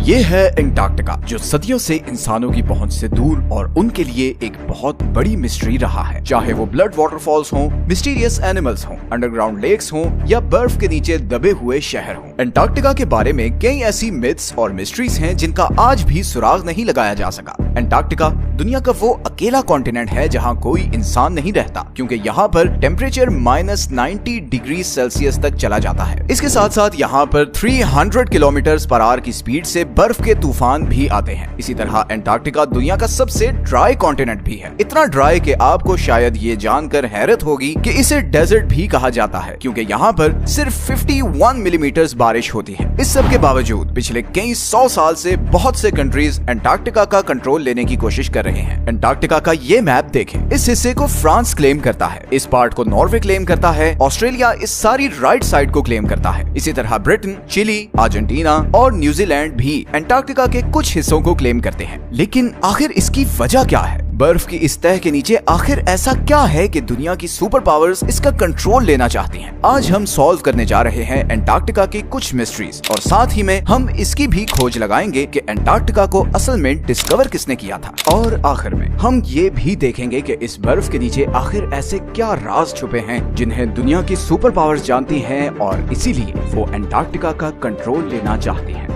ये है एंटार्क्टिका, जो सदियों से इंसानों की पहुंच से दूर और उनके लिए एक बहुत बड़ी मिस्ट्री रहा है। चाहे वो ब्लड वाटरफॉल्स हों, मिस्टीरियस एनिमल्स हों, अंडरग्राउंड लेक्स हों या बर्फ के नीचे दबे हुए शहर हों, एंटार्क्टिका के बारे में कई ऐसी मिथ्स और मिस्ट्रीज हैं जिनका आज भी सुराग नहीं लगाया जा सका। एंटार्क्टिका दुनिया का वो अकेला कॉन्टिनेंट है जहाँ कोई इंसान नहीं रहता, क्योंकि यहाँ पर टेम्परेचर -90 डिग्री सेल्सियस तक चला जाता है। इसके साथ साथ यहाँ पर 300 किलोमीटर/आवर की स्पीड से बर्फ के तूफान भी आते हैं। इसी तरह एंटार्क्टिका दुनिया का सबसे ड्राई कॉन्टिनेंट भी है। इतना ड्राई कि आपको शायद ये जानकर हैरत होगी कि इसे डेजर्ट भी कहा जाता है, क्योंकि यहाँ पर सिर्फ 51 मिलीमीटर बारिश होती है। इस सब के बावजूद पिछले कई 100 साल से बहुत से कंट्रीज एंटार्क्टिका का कंट्रोल लेने की कोशिश कर रहे हैं। एंटार्क्टिका का ये मैप देखें। इस हिस्से को फ्रांस क्लेम करता है, इस पार्ट को नॉर्वे क्लेम करता है, ऑस्ट्रेलिया इस सारी राइट साइड को क्लेम करता है। इसी तरह ब्रिटेन, चिली, अर्जेंटीना और न्यूजीलैंड भी एंटार्क्टिका के कुछ हिस्सों को क्लेम करते हैं। लेकिन आखिर इसकी वजह क्या है? बर्फ की इस तह के नीचे आखिर ऐसा क्या है कि दुनिया की सुपर पावर्स इसका कंट्रोल लेना चाहती हैं? आज हम सॉल्व करने जा रहे हैं एंटार्क्टिका की कुछ मिस्ट्रीज, और साथ ही में हम इसकी भी खोज लगाएंगे कि एंटार्क्टिका को असल में डिस्कवर किसने किया था। और आखिर में हम ये भी देखेंगे कि इस बर्फ के नीचे आखिर ऐसे क्या राज छुपे हैं जिन्हें दुनिया की सुपर पावर्स जानती हैं और इसीलिए वो एंटार्क्टिका का कंट्रोल लेना चाहती हैं।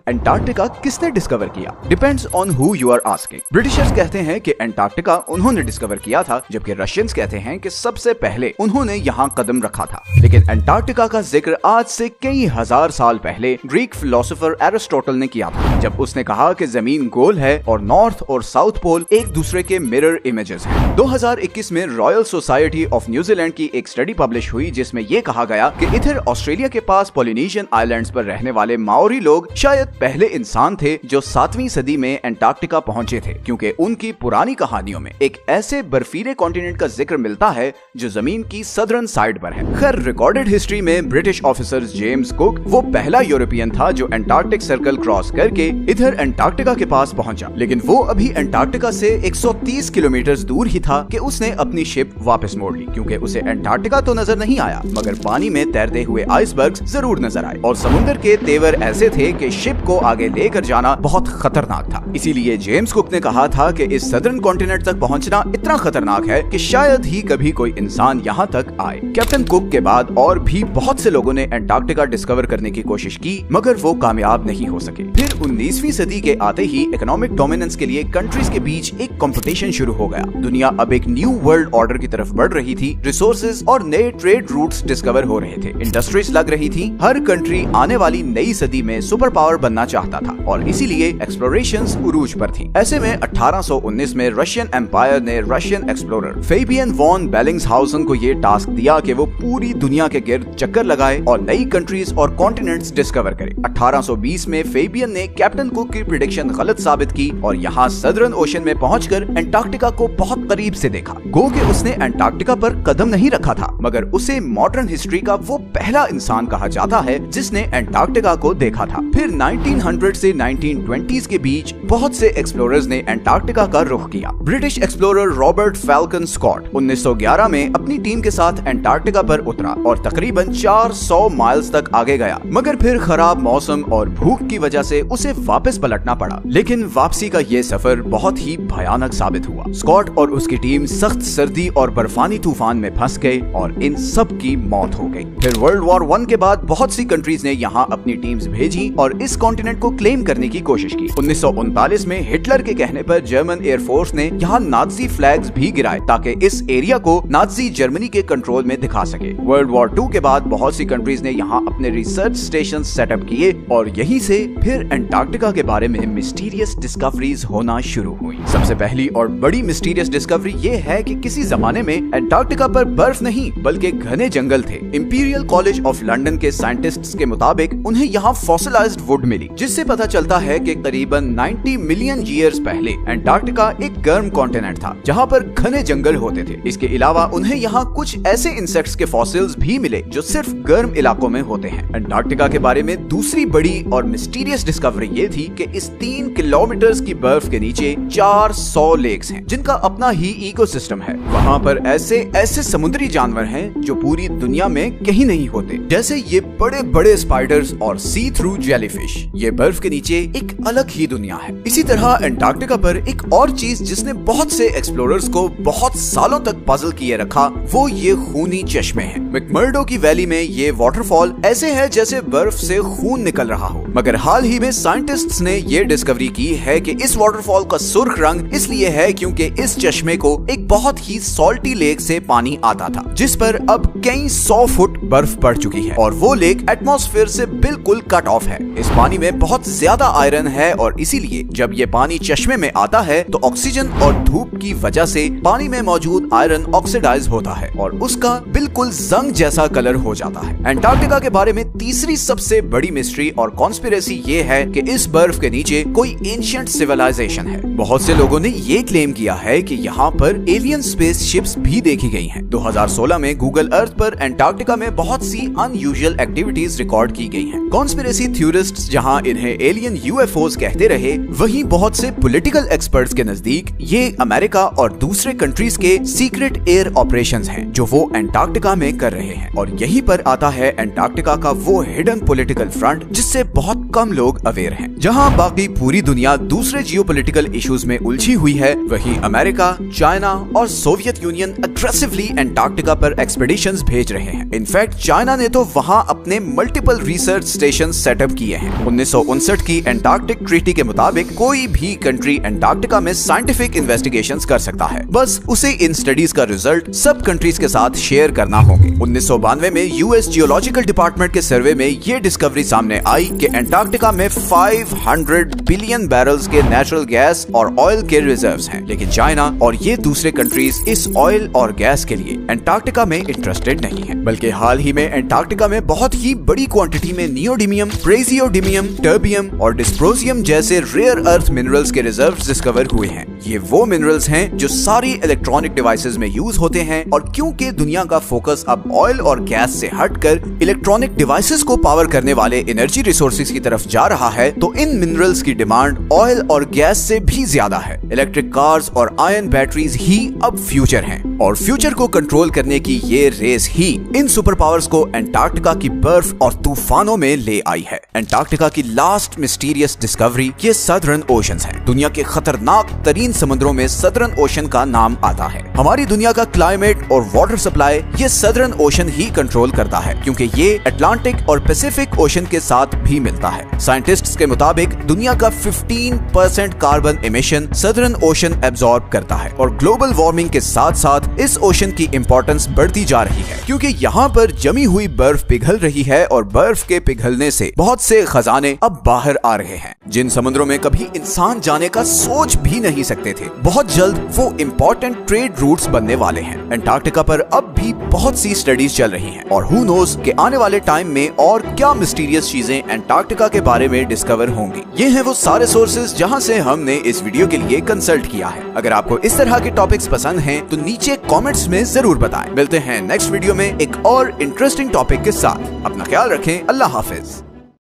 एंटार्क्टिका किसने डिस्कवर किया? Depends on who you are asking. Britishers कहते हैं कि एंटार्क्टिका उन्होंने डिस्कवर किया था, जबकि रशियंस कहते हैं कि सबसे पहले उन्होंने यहाँ कदम रखा था। लेकिन एंटार्क्टिका का जिक्र आज से कई हजार साल पहले ग्रीक फिलोसोफर एरिस्टोटल ने किया था, जब उसने कहा कि जमीन गोल है और नॉर्थ और साउथ पोल एक दूसरे के मिरर इमेजेस हैं। 2021 में रॉयल सोसाइटी ऑफ न्यूजीलैंड की एक स्टडी पब्लिश हुई, जिसमें ये कहा गया कि इधर ऑस्ट्रेलिया के पास पॉलिनेशियन आइलैंड्स पर रहने वाले माओरी लोग शायद पहले इंसान थे जो 7वीं सदी में एंटार्क्टिका पहुंचे थे, क्योंकि उनकी पुरानी कहानियों में एक ऐसे बर्फीले कॉन्टिनेंट का जिक्र मिलता है जो जमीन की सदर्न साइड पर है। खैर, रिकॉर्डेड हिस्ट्री में ब्रिटिश ऑफिसर जेम्स कुक वो पहला यूरोपियन था जो एंटार्क्टिक सर्कल क्रॉस करके इधर एंटार्क्टिका के पास पहुंचा। लेकिन वो अभी एंटार्क्टिका से 130 किलोमीटर दूर ही था कि उसने अपनी शिप वापस मोड़ ली, क्योंकि उसे एंटार्क्टिका तो नजर नहीं आया, मगर पानी में तैरते हुए आइसबर्ग्स जरूर नजर आए, और समुद्र के तेवर ऐसे थे कि शिप को आगे लेकर जाना बहुत खतरनाक था। इसीलिए जेम्स कुक ने कहा था कि इस सदर्न कॉन्टिनेंट तक पहुंचना इतना खतरनाक है कि शायद ही कभी कोई इंसान यहाँ तक आए। कैप्टन कुक के बाद और भी बहुत से लोगों ने एंटार्क्टिका डिस्कवर करने की कोशिश की, मगर वो कामयाब नहीं हो सके। फिर 19वीं सदी के आते ही इकोनॉमिक डोमिनेंस के लिए कंट्रीज के बीच एक कंपटीशन शुरू हो गया। दुनिया अब एक न्यू वर्ल्ड ऑर्डर की तरफ बढ़ रही थी। रिसोर्सेज और नए ट्रेड रूट्स डिस्कवर हो रहे थे, इंडस्ट्रीज लग रही थी। हर कंट्री आने वाली नई सदी में सुपर पावर बनना चाहता था, और इसीलिए एक्सप्लोरेशंस उरूज पर थी। ऐसे में 1819 में रशियन एम्पायर ने रशियन एक्सप्लोरर फेबियन वॉन बेलिंग्सहाउसन को ये टास्क दिया कि वो पूरी दुनिया के गिर्द चक्कर लगाए और नई कंट्रीज और कॉन्टिनेंट्स डिस्कवर करे। 1820 में फेबियन ने कैप्टन कुक की प्रेडिक्शन गलत साबित की और यहाँ सदर्न ओशन में पहुंचकर एंटार्क्टिका को बहुत करीब से देखा। गो के उसने एंटार्क्टिका पर कदम नहीं रखा था, मगर उसे मॉडर्न हिस्ट्री का वो पहला इंसान कहा जाता है जिसने एंटार्क्टिका को देखा था। फिर 1900 से 1920s के बीच बहुत से एक्सप्लोरर्स ने एंटार्क्टिका का रुख किया। British explorer Robert Falcon Scott 1911 में अपनी टीम के साथ एंटार्क्टिका पर उतरा और तकरीबन 400 माइल्स तक आगे गया, मगर फिर खराब मौसम और भूख की वजह से उसे वापस पलटना पड़ा। लेकिन वापसी का ये सफर बहुत ही भयानक साबित हुआ। स्कॉट और उसकी टीम सख्त सर्दी और बर्फानी तूफान में फंस गए और इन सब की मौत हो गई। फिर वर्ल्ड वॉर 1 के बाद बहुत सी कंट्रीज ने यहाँ अपनी टीम्स भेजी और इस कॉन्टिनेंट को क्लेम करने की कोशिश की। 1939 में हिटलर के कहने पर जर्मन एयरफोर्स ने यहाँ नाजी फ्लैग्स भी गिराए ताकि इस एरिया को नाजी जर्मनी के कंट्रोल में दिखा सके। वर्ल्ड वॉर 2 के बाद बहुत सी कंट्रीज ने यहाँ अपने रिसर्च स्टेशन सेटअप किए और यहीं से फिर एंटार्क्टिका के बारे में मिस्टीरियस डिस्कवरीज होना शुरू हुई। सबसे पहली और बड़ी मिस्टीरियस डिस्कवरी ये है कि किसी जमाने में एंटार्क्टिका पर बर्फ नहीं बल्कि घने जंगल थे। इंपीरियल कॉलेज ऑफ लंदन के साइंटिस्ट्स के मुताबिक उन्हें यहाँ फॉसिलाइज्ड वुड मिली, जिससे पता चलता है कि करीबन 90 मिलियन ईयर्स पहले एंटार्क्टिका एक गर्म कॉन्टिनेंट था जहाँ पर घने जंगल होते थे। इसके अलावा उन्हें यहाँ कुछ ऐसे इंसेक्ट्स के फॉसिल्स भी मिले जो सिर्फ गर्म इलाकों में होते हैं। एंटार्क्टिका के बारे में दूसरी बड़ी और मिस्टीरियस डिस्कवरी ये थी कि इस 3 किलोमीटर की बर्फ के नीचे 400 लेक्स हैं जिनका अपना ही इकोसिस्टम है। वहाँ पर ऐसे समुद्री जानवर हैं जो पूरी दुनिया में कहीं नहीं होते, जैसे ये बड़े बड़े स्पाइडर्स और सी थ्रू जेलीफिश। ये बर्फ के नीचे एक अलग ही दुनिया है। इसी तरह एंटार्क्टिका पर एक और चीज जिसने बहुत से एक्सप्लोरर्स को बहुत सालों तक पजल किए रखा, वो ये खूनी चश्मे हैं। मैकमर्डो की वैली में ये वाटरफॉल ऐसे है जैसे बर्फ से खून निकल रहा हो। मगर हाल ही में साइंटिस्ट्स ने ये डिस्कवरी की है कि इस वाटरफॉल का सुर्ख रंग इसलिए है क्योंकि इस चश्मे को एक बहुत ही सॉल्टी लेक से पानी आता था, जिस पर अब कई 100 फुट बर्फ पड़ चुकी है और वो लेक एटमॉस्फेयर से बिल्कुल कट ऑफ है। इस पानी में बहुत ज्यादा आयरन है और इसीलिए जब ये पानी चश्मे में आता है तो ऑक्सीजन और धूप की वजह से पानी में मौजूद आयरन ऑक्सीडाइज होता है और उसका बिल्कुल जंग जैसा कलर हो जाता है। एंटार्क्टिका के बारे में तीसरी सबसे बड़ी मिस्ट्री और कॉन्स्पिरेसी ये है कि इस बर्फ के नीचे कोई एंशिएंट सिविलाइजेशन है। बहुत से लोगों ने ये क्लेम किया है कि यहाँ पर एलियन स्पेस शिप्स भी देखी गई हैं। 2016 में गूगल अर्थ पर एंटार्क्टिका में बहुत सी अनयूजुअल एक्टिविटीज रिकॉर्ड की गई हैं। कॉन्स्पिरेसी थ्योरिस्ट्स जहाँ इन्हें एलियन यूएफओज कहते रहे, वहीं बहुत से पॉलिटिकल एक्सपर्ट्स के नजदीक ये अमेरिका और दूसरे कंट्रीज के सीक्रेट एयर ऑपरेशंस हैं जो वो एंटार्क्टिका में कर रहे हैं। और यहीं पर आता है एंटार्क्टिका का वो हिडन पॉलिटिकल फ्रंट जिससे बहुत कम लोग अवेयर हैं। जहां बाकी पूरी दुनिया दूसरे जियोपॉलिटिकल इश्यूज में उलझी हुई है, वहीं अमेरिका, चाइना और सोवियत यूनियन अग्रेसिवली एंटार्क्टिका पर एक्सपेडिशंस भेज रहे हैं। इनफैक्ट चाइना ने तो वहां अपने मल्टीपल रिसर्च स्टेशन सेटअप किए हैं। 1959 की एंटार्क्टिक ट्रीटी के मुताबिक कोई भी कंट्री एंटार्क्टिका में साइंटिफिक इन्वेस्टिगेशंस कर सकता है, बस उसे इन स्टडीज का रिजल्ट सब कंट्रीज के साथ शेयर करना होंगे। 1992 में यूएस जियोलॉजिकल डिपार्टमेंट के सर्वे में ये डिस्कवरी सामने आई कि एंटार्क्टिका में 500 बिलियन बैरल्स के नेचुरल गैस और ऑयल के रिजर्व्स हैं, लेकिन चाइना और ये दूसरे कंट्रीज इस ऑयल और गैस के लिए एंटार्क्टिका में इंटरेस्टेड नहीं है। बल्कि हाल ही में एंटार्क्टिका में बहुत ही बड़ी क्वांटिटी में नियोडिमियम, प्रेजियोडिमियम, टर्बियम और डिस्प्रोजियम जैसे रेयर अर्थ मिनरल्स के रिजर्व्स डिस्कवर हुए हैं। ये वो मिनरल्स हैं जो सारी इलेक्ट्रॉनिक डिवाइसेस में यूज होते हैं और क्योंकि दुनिया का फोकस अब ऑयल और गैस से हटकर इलेक्ट्रॉनिक डिवाइसेस को पावर करने वाले एनर्जी रिसोर्सेज की तरफ जा रहा है, तो इन मिनरल्स की डिमांड ऑयल और गैस से भी ज्यादा है। इलेक्ट्रिक कार्स और आयन बैटरीज ही अब फ्यूचर हैं और फ्यूचर को कंट्रोल करने की ये रेस ही इन सुपर पावर्स को एंटार्क्टिका की बर्फ और तूफानों में ले आई है। एंटार्क्टिका की लास्ट मिस्टीरियस डिस्कवरी ये सदर्न ओशंस है। दुनिया के खतरनाक तरीन समुद्रों में सदर्न ओशन का नाम आता है। हमारी दुनिया का क्लाइमेट और वाटर सप्लाई ये सदर्न ओशन ही कंट्रोल करता है, क्योंकि ये अटलांटिक और पैसिफिक ओशन के साथ भी मिलता है। साइंटिस्ट्स के मुताबिक दुनिया का 15% carbon emission southern ocean absorb करता है और ग्लोबल वार्मिंग के साथ साथ इस ओशन की इंपॉर्टेंस बढ़ती जा रही है, क्योंकि यहाँ पर जमी हुई बर्फ पिघल रही है और बर्फ के पिघलने से बहुत से खजाने अब बाहर आ रहे हैं जिन समुद्रों में कभी इंसान जाने का सोच भी नहीं सकते थे। बहुत जल्द वो इम्पोर्टेंट ट्रेड रूट्स बनने वाले हैं। एंटार्क्टिका पर अब भी बहुत सी स्टडीज चल रही हैं और हु नोस कि आने वाले टाइम में और क्या मिस्टीरियस चीजें एंटार्क्टिका के बारे में डिस्कवर होंगी। ये हैं वो सारे सोर्सेज जहां से हमने इस वीडियो के लिए कंसल्ट किया है। अगर आपको इस तरह के टॉपिक्स पसंद हैं तो नीचे कमेंट्स में जरूर बताएं। मिलते हैं नेक्स्ट वीडियो में एक और इंटरेस्टिंग टॉपिक के साथ। अपना ख्याल रखें। अल्लाह हाफिज।